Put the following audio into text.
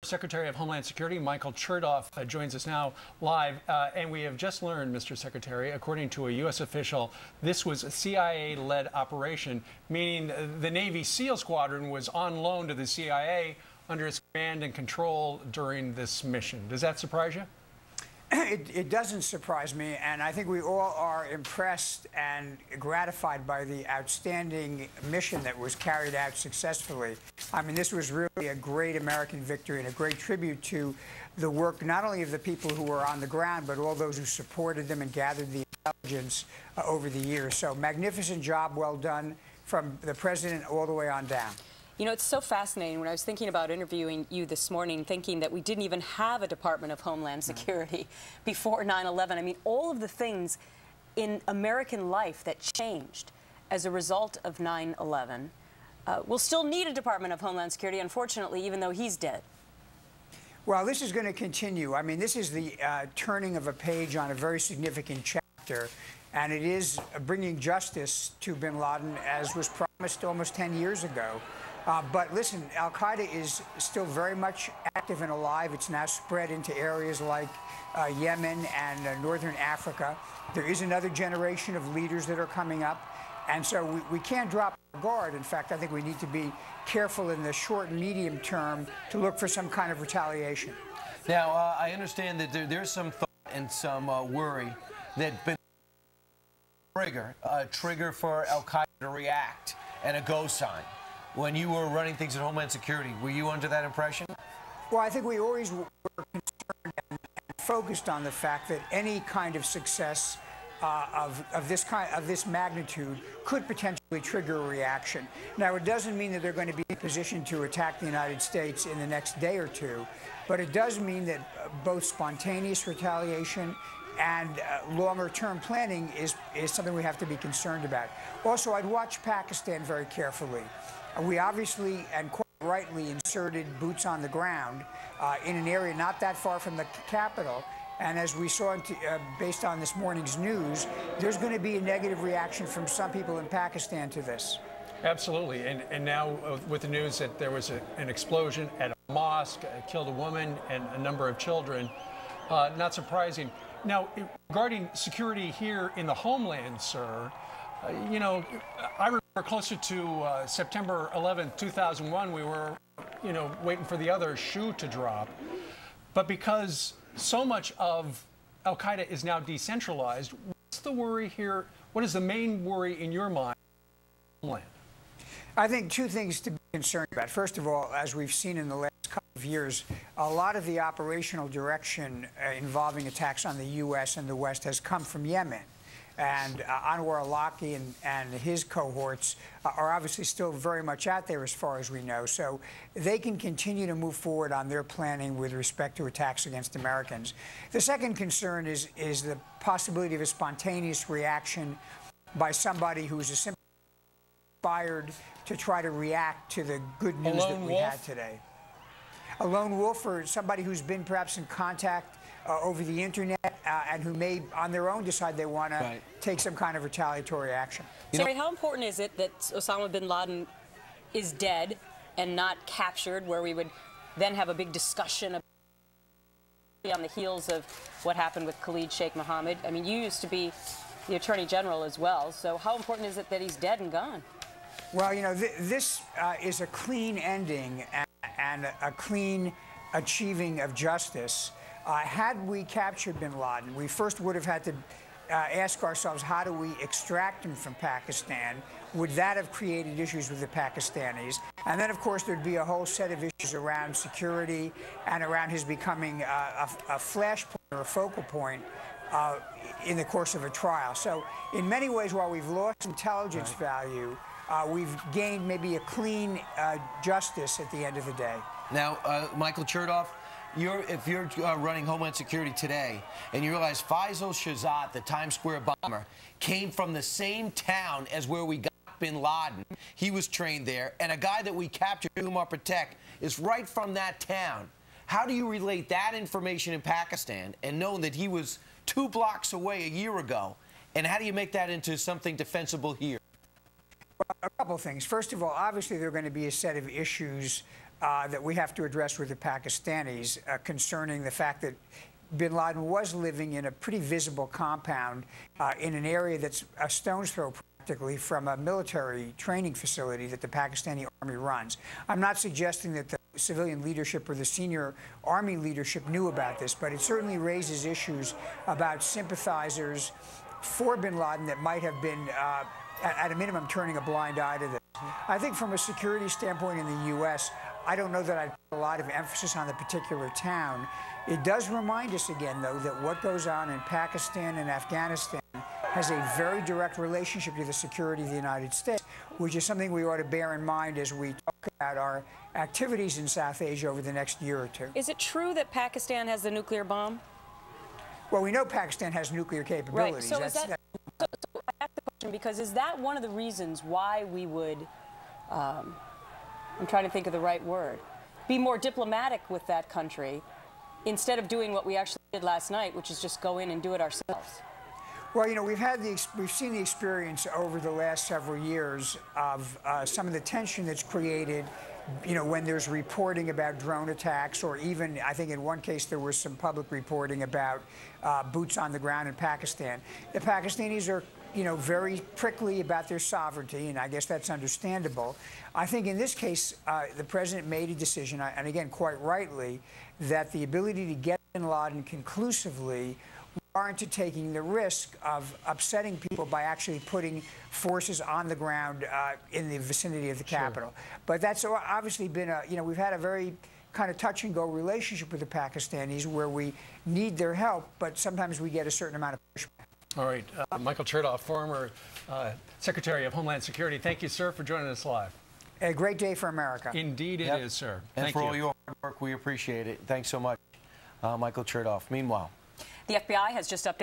Secretary of Homeland Security Michael Chertoff joins us now live, and we have just learned, Mr. Secretary, according to a U.S. official, this was a CIA-led operation, meaning the Navy SEAL Squadron was on loan to the CIA under its command and control during this mission. Does that surprise you? It doesn't surprise me, and I think we all are impressed and gratified by the outstanding mission that was carried out successfully. I mean, this was really a great American victory and a great tribute to the work not only of the people who were on the ground, but all those who supported them and gathered the intelligence over the years. So magnificent job, well done, from the president all the way on down. You know, it's so fascinating. When I was thinking about interviewing you this morning, thinking that we didn't even have a Department of Homeland Security before 9/11. I mean, all of the things in American life that changed as a result of 9/11. We'll still need a Department of Homeland Security, unfortunately, even though he's dead. Well, this is going to continue. I mean, this is the turning of a page on a very significant chapter, and it is bringing justice to bin Laden, as was promised almost 10 years ago. But listen, al-Qaeda is still very much active and alive. It's now spread into areas like Yemen and northern Africa. There is another generation of leaders that are coming up. And so we can't drop our guard. In fact, I think we need to be careful in the short and medium term to look for some kind of retaliation. Now, I understand that there's some thought and some worry that been a trigger for al-Qaeda to react and a go sign. When you were running things at Homeland Security, were you under that impression? Well, I think we always were concerned and focused on the fact that any kind of success of this magnitude could potentially trigger a reaction. Now, it doesn't mean that they're going to be in a position to attack the United States in the next day or two, but it does mean that both spontaneous retaliation and longer-term planning is something we have to be concerned about. Also, I'd watch Pakistan very carefully. We obviously, and quite rightly, inserted boots on the ground in an area not that far from the capital. And as we saw, based on this morning's news, there's going to be a negative reaction from some people in Pakistan to this. Absolutely. And now with the news that there was an explosion at a mosque, killed a woman and a number of children, not surprising. Now, regarding security here in the homeland, sir, you know, I remember closer to September 11th, 2001, we were, you know, waiting for the other shoe to drop. But because so much of al-Qaeda is now decentralized, what's the worry here? What is the main worry in your mind? I think two things to be concerned about. First of all, as we've seen in the last couple of years, a lot of the operational direction involving attacks on the U.S. and the West has come from Yemen. And Anwar al-Awlaki and his cohorts are obviously still very much out there as far as we know. So they can continue to move forward on their planning with respect to attacks against Americans. The second concern is the possibility of a spontaneous reaction by somebody who's inspired to try to react to the good news that we had today. A lone wolf, or somebody who's been perhaps in contact over the internet and who may on their own decide they want to take some kind of retaliatory action. Sorry, how important is it that Osama bin Laden is dead and not captured, where we would then have a big discussion on the heels of what happened with Khalid Sheikh Mohammed? I mean, you used to be the Attorney General as well, so how important is it that he's dead and gone? Well, you know, this is a clean ending and a clean achieving of justice. Had we captured bin Laden, we first would have had to ask ourselves, how do we extract him from Pakistan? Would that have created issues with the Pakistanis? And then, of course, there'd be a whole set of issues around security and around his becoming a flashpoint or a focal point in the course of a trial. So in many ways, while we've lost intelligence value, we've gained maybe a clean justice at the end of the day. Now, Michael Chertoff, if you're running Homeland Security today and you realize Faisal Shahzad, the Times Square bomber, came from the same town as where we got bin Laden. He was trained there, and a guy that we captured, Umar Patek, is right from that town. How do you relate that information in Pakistan and knowing that he was 2 blocks away a year ago? And how do you make that into something defensible here? Well, a couple of things. First of all, obviously there are going to be a set of issues that we have to address with the Pakistanis concerning the fact that bin Laden was living in a pretty visible compound in an area that's a stone's throw practically from a military training facility that the Pakistani army runs. I'm not suggesting that the civilian leadership or the senior army leadership knew about this, but it certainly raises issues about sympathizers for bin Laden that might have been, at a minimum, turning a blind eye to this. I think from a security standpoint in the U.S., I don't know that I'd put a lot of emphasis on the particular town. It does remind us again, though, that what goes on in Pakistan and Afghanistan has a very direct relationship to the security of the United States, which is something we ought to bear in mind as we talk about our activities in South Asia over the next year or two. Is it true that Pakistan has the nuclear bomb? Well, we know Pakistan has nuclear capabilities. Right. So, so I ask the question because is that one of the reasons why we would, I'm trying to think of the right word, be more diplomatic with that country instead of doing what we actually did last night, which is just go in and do it ourselves? Well, you know, we've seen the experience over the last several years of some of the tension that's created, you know, when there's reporting about drone attacks, or even, I think in one case there was some public reporting about boots on the ground in Pakistan. The Pakistanis are, you know, very prickly about their sovereignty, and I guess that's understandable. I think in this case, the president made a decision, and again, quite rightly, that the ability to get bin Laden conclusively warranted taking the risk of upsetting people by actually putting forces on the ground in the vicinity of the capital. But that's obviously been a, you know, we've had a very kind of touch-and-go relationship with the Pakistanis where we need their help, but sometimes we get a certain amount of pushback. All right. Michael Chertoff, former Secretary of Homeland Security. Thank you, sir, for joining us live. A great day for America. Indeed it is, sir. And Thank for you. all your hard work, we appreciate it. Thanks so much, Michael Chertoff. Meanwhile, the FBI has just updated